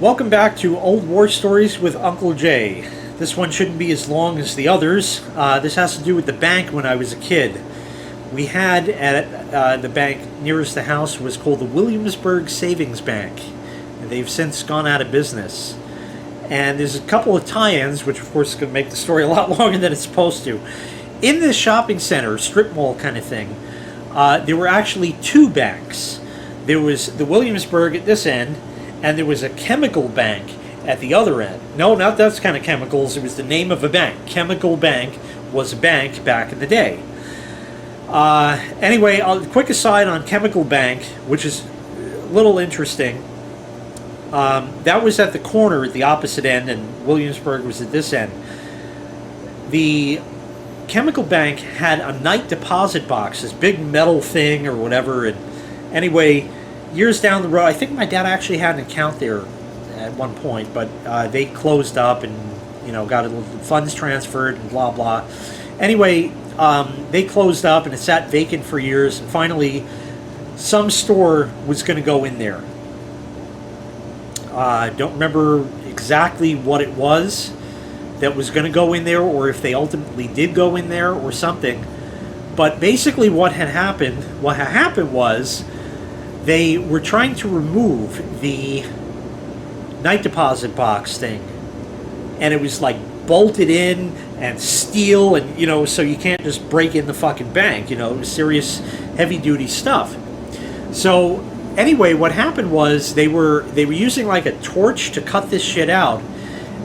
Welcome back to Old War Stories with Uncle Jay. This one shouldn't be as long as the others. This has to do with the bank when I was a kid. We had at the bank nearest the house was called the Williamsburg Savings Bank. They've since gone out of business. And there's a couple of tie-ins, which of course is going to make the story a lot longer than it's supposed to. In this shopping center, strip mall kind of thing, there were actually two banks. There was the Williamsburg at this end, and there was a chemical bank at the other end. No, not those kind of chemicals. It was the name of a bank. Chemical Bank was a bank back in the day. Anyway, quick aside on Chemical Bank, which is a little interesting. That was at the corner at the opposite end, and Williamsburg was at this end. The Chemical Bank had a night deposit box, this big metal thing or whatever. And anyway, years down the road, I think my dad actually had an account there at one point, but they closed up and got funds transferred and blah blah. Anyway, they closed up and it sat vacant for years, and finally some store was going to go in there. I don't remember exactly what it was that was going to go in there, or if they ultimately did go in there or something. But basically what had happened was they were trying to remove the night deposit box thing, and it was like bolted in and steel, and so you can't just break in the fucking bank. It was serious heavy duty stuff. So anyway, what happened was they were using like a torch to cut this shit out,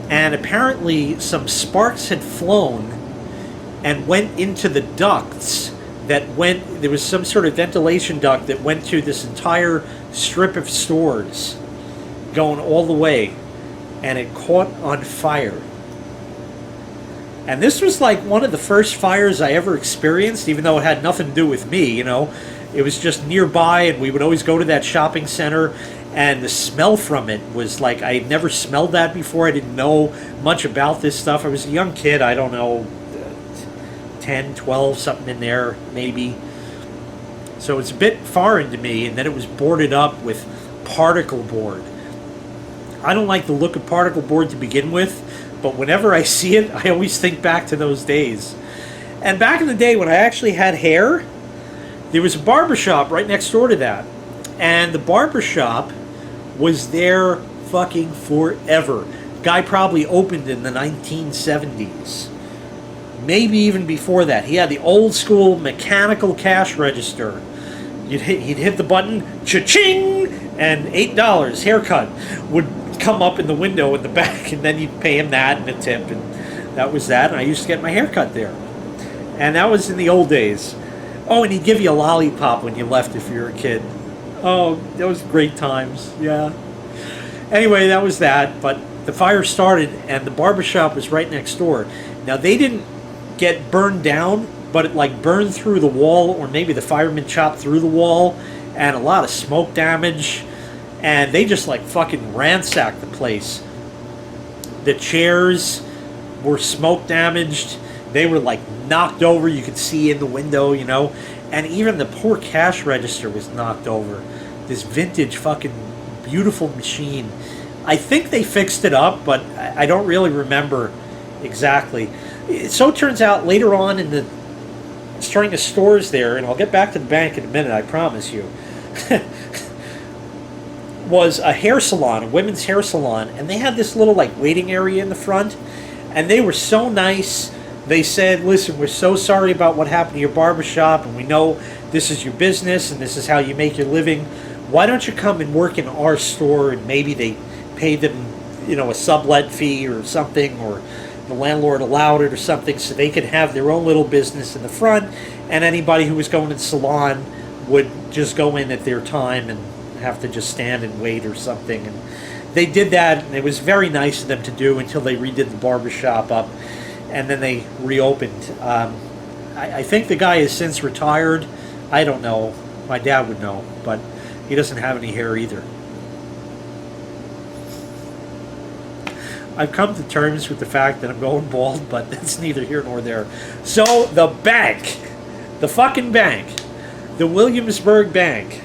and apparently some sparks had flown and went into the ducts there was some sort of ventilation duct that went to this entire strip of stores going all the way, and it caught on fire. And this was like one of the first fires I ever experienced, even though it had nothing to do with me. It was just nearby, and we would always go to that shopping center, and the smell from it was like I had never smelled that before. I didn't know much about this stuff. I was a young kid, I don't know, 10, 12, something in there, maybe. So it's a bit foreign to me, and then it was boarded up with particle board. I don't like the look of particle board to begin with, but whenever I see it, I always think back to those days. And back in the day when I actually had hair, there was a barbershop right next door to that. And the barbershop was there fucking forever. Guy probably opened in the 1970s. Maybe even before that. He had the old school mechanical cash register. He'd hit the button, cha-ching, and $8 haircut would come up in the window in the back, and then you'd pay him that and a tip, and that was that. And I used to get my haircut there. And that was in the old days. Oh, and he'd give you a lollipop when you left if you were a kid. Oh, those great times, yeah. Anyway, that was that, but the fire started, and the barbershop was right next door. Now, they didn't get burned down, but it like burned through the wall, or maybe the firemen chopped through the wall, and a lot of smoke damage, and they just like fucking ransacked the place. The chairs were smoke damaged. They were like knocked over. You could see in the window, and even the poor cash register was knocked over. This vintage fucking beautiful machine. I think they fixed it up, but I don't really remember exactly. So it turns out later on in the string of stores there, and I'll get back to the bank in a minute, I promise you, was a hair salon, a women's hair salon, and they had this little like waiting area in the front, and they were so nice. They said, listen, we're so sorry about what happened to your barbershop, and we know this is your business and this is how you make your living. Why don't you come and work in our store? And maybe they paid them, a sublet fee or something, or the landlord allowed it or something, so they could have their own little business in the front, and anybody who was going to the salon would just go in at their time and have to just stand and wait or something. And they did that, and it was very nice of them to do until they redid the barbershop up, and then they reopened. I think the guy has since retired. I don't know. My dad would know, but he doesn't have any hair either. I've come to terms with the fact that I'm going bald, but that's neither here nor there. So, the bank. The fucking bank. The Williamsburg Bank.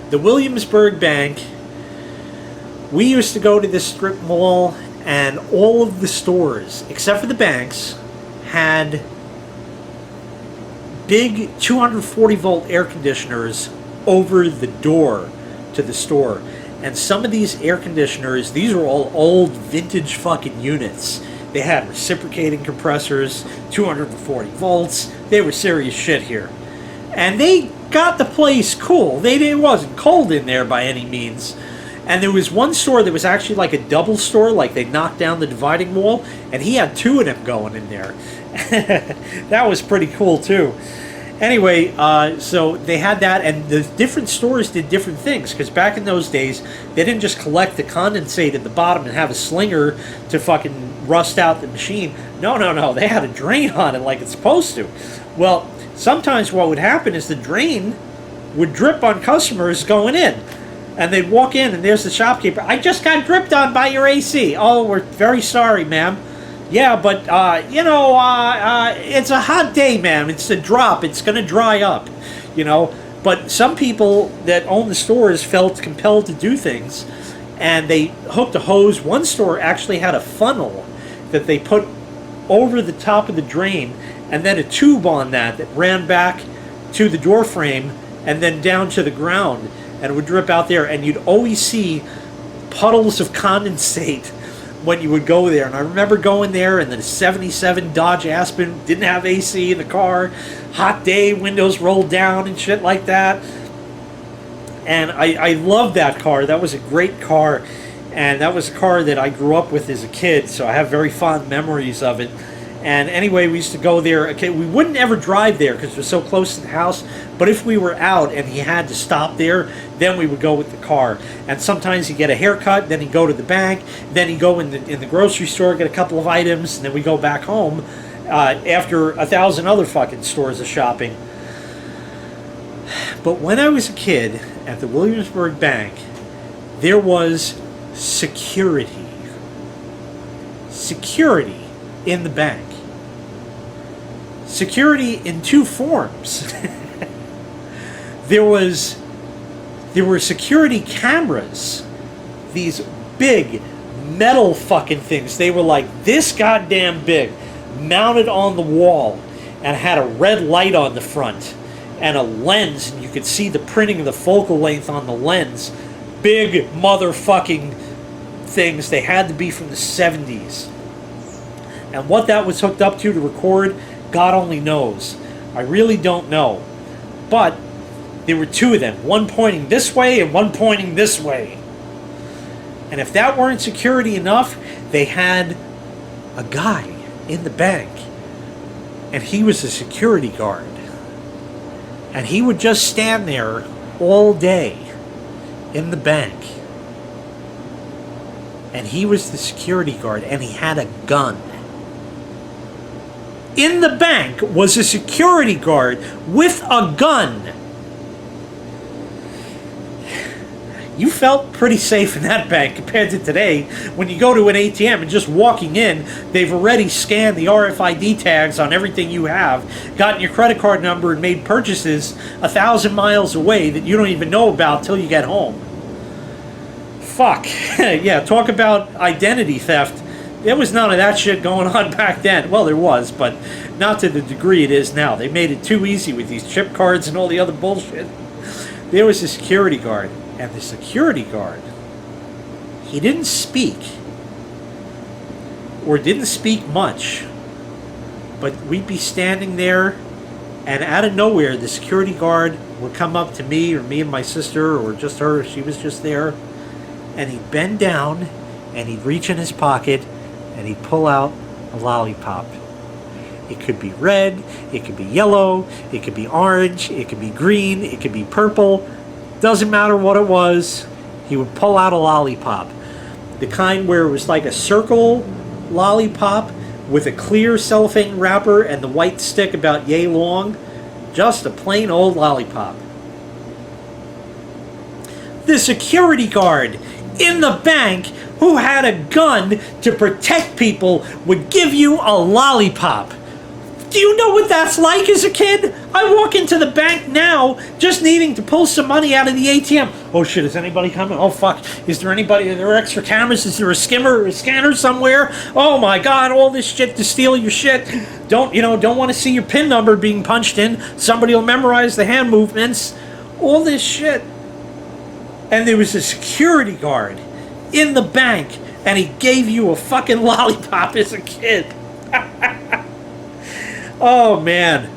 The Williamsburg Bank We used to go to this strip mall, and all of the stores, except for the banks, had big 240 volt air conditioners over the door to the store. And some of these air conditioners, these were all old vintage fucking units. They had reciprocating compressors, 240 volts. They were serious shit here. And they got the place cool. It wasn't cold in there by any means. And there was one store that was actually like a double store, like they knocked down the dividing wall, and he had two of them going in there. That was pretty cool too. Anyway, so they had that, and the different stores did different things, because back in those days, they didn't just collect the condensate at the bottom and have a slinger to fucking rust out the machine. No, they had a drain on it like it's supposed to. Well, sometimes what would happen is the drain would drip on customers going in, and they'd walk in, and there's the shopkeeper. I just got dripped on by your AC. Oh, we're very sorry, ma'am. Yeah, but, it's a hot day, ma'am. It's a drop. It's going to dry up, But some people that own the stores felt compelled to do things, and they hooked a hose. One store actually had a funnel that they put over the top of the drain, and then a tube on that ran back to the door frame and then down to the ground, and it would drip out there, and you'd always see puddles of condensate when you would go there. And I remember going there, and the 77 Dodge Aspen didn't have AC in the car, hot day, windows rolled down and shit like that. And I loved that car. That was a great car, and that was a car that I grew up with as a kid, so I have very fond memories of it. And anyway, we used to go there. Okay, we wouldn't ever drive there because it was so close to the house. But if we were out and he had to stop there, then we would go with the car. And sometimes he'd get a haircut, then he'd go to the bank, then he'd go in the grocery store, get a couple of items, and then we go back home after 1,000 other fucking stores of shopping. But when I was a kid at the Williamsburg Bank, there was security. Security in the bank. Security in two forms. There were security cameras, these big metal fucking things. They were like this goddamn big, mounted on the wall, and had a red light on the front and a lens, and you could see the printing of the focal length on the lens. Big motherfucking things. They had to be from the 70s. And what that was hooked up to record, God only knows. I really don't know. But there were two of them, one pointing this way and one pointing this way. And if that weren't security enough, they had a guy in the bank, and he was a security guard. And he would just stand there all day in the bank. And he was the security guard, and he had a gun. In the bank was a security guard with a gun. You felt pretty safe in that bank compared to today. When you go to an ATM and just walking in, they've already scanned the RFID tags on everything you have, gotten your credit card number, and made purchases 1,000 miles away that you don't even know about till you get home. Fuck. Yeah, talk about identity theft. There was none of that shit going on back then. Well, there was, but not to the degree it is now. They made it too easy with these chip cards and all the other bullshit. There was a security guard, and the security guard, he didn't speak, or didn't speak much, but we'd be standing there, and out of nowhere, the security guard would come up to me, or me and my sister, or just her, she was just there, and he'd bend down, and he'd reach in his pocket, and he'd pull out a lollipop. It could be red, it could be yellow, it could be orange, it could be green, it could be purple. Doesn't matter what it was, he would pull out a lollipop. The kind where it was like a circle lollipop with a clear cellophane wrapper and the white stick about yay long. Just a plain old lollipop. The security guard in the bank who had a gun to protect people would give you a lollipop. Do you know what that's like as a kid? I walk into the bank now just needing to pull some money out of the ATM. Oh shit, is anybody coming? Oh fuck, is there anybody? Are there extra cameras? Is there a skimmer or a scanner somewhere? Oh my god, all this shit to steal your shit. Don't want to see your PIN number being punched in. Somebody will memorize the hand movements. All this shit. And there was a security guard in the bank, and he gave you a fucking lollipop as a kid. Oh man,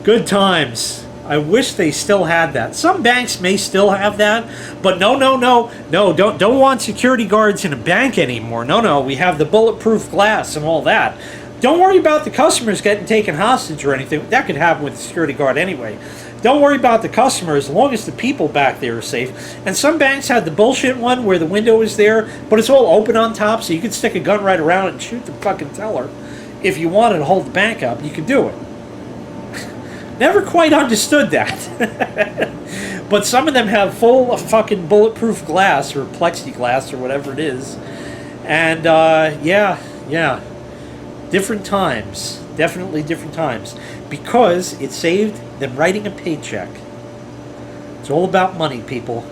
good times. I wish they still had that. Some banks may still have that, but no, don't want security guards in a bank anymore. No, we have the bulletproof glass and all that. Don't worry about the customers getting taken hostage or anything. That could happen with the security guard anyway. Don't worry about the customer as long as the people back there are safe. And some banks had the bullshit one where the window is there, but it's all open on top, so you can stick a gun right around it and shoot the fucking teller. If you wanted to hold the bank up, you could do it. Never quite understood that. But some of them have full of fucking bulletproof glass or plexiglass or whatever it is. And, yeah. Different times. Definitely different times. Because it saved them writing a paycheck. It's all about money, people.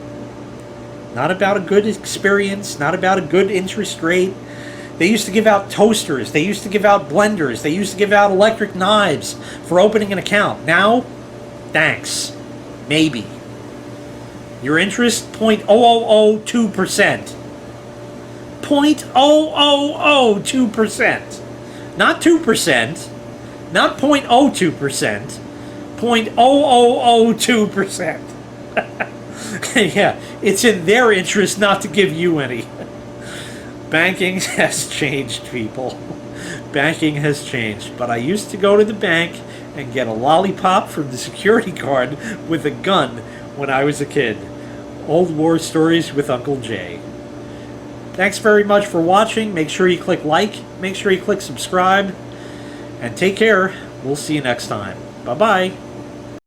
Not about a good experience, not about a good interest rate. They used to give out toasters. They used to give out blenders. They used to give out electric knives for opening an account. Now, thanks. Maybe. Your interest, 0.0002%. 0.0002%. Not 2%. Not 0.02%. 0.0002%. Yeah, it's in their interest not to give you any. Banking has changed, people. Banking has changed. But I used to go to the bank and get a lollipop from the security guard with a gun when I was a kid. Old war stories with Uncle Jay. Thanks very much for watching. Make sure you click like. Make sure you click subscribe. And take care. We'll see you next time. Bye-bye.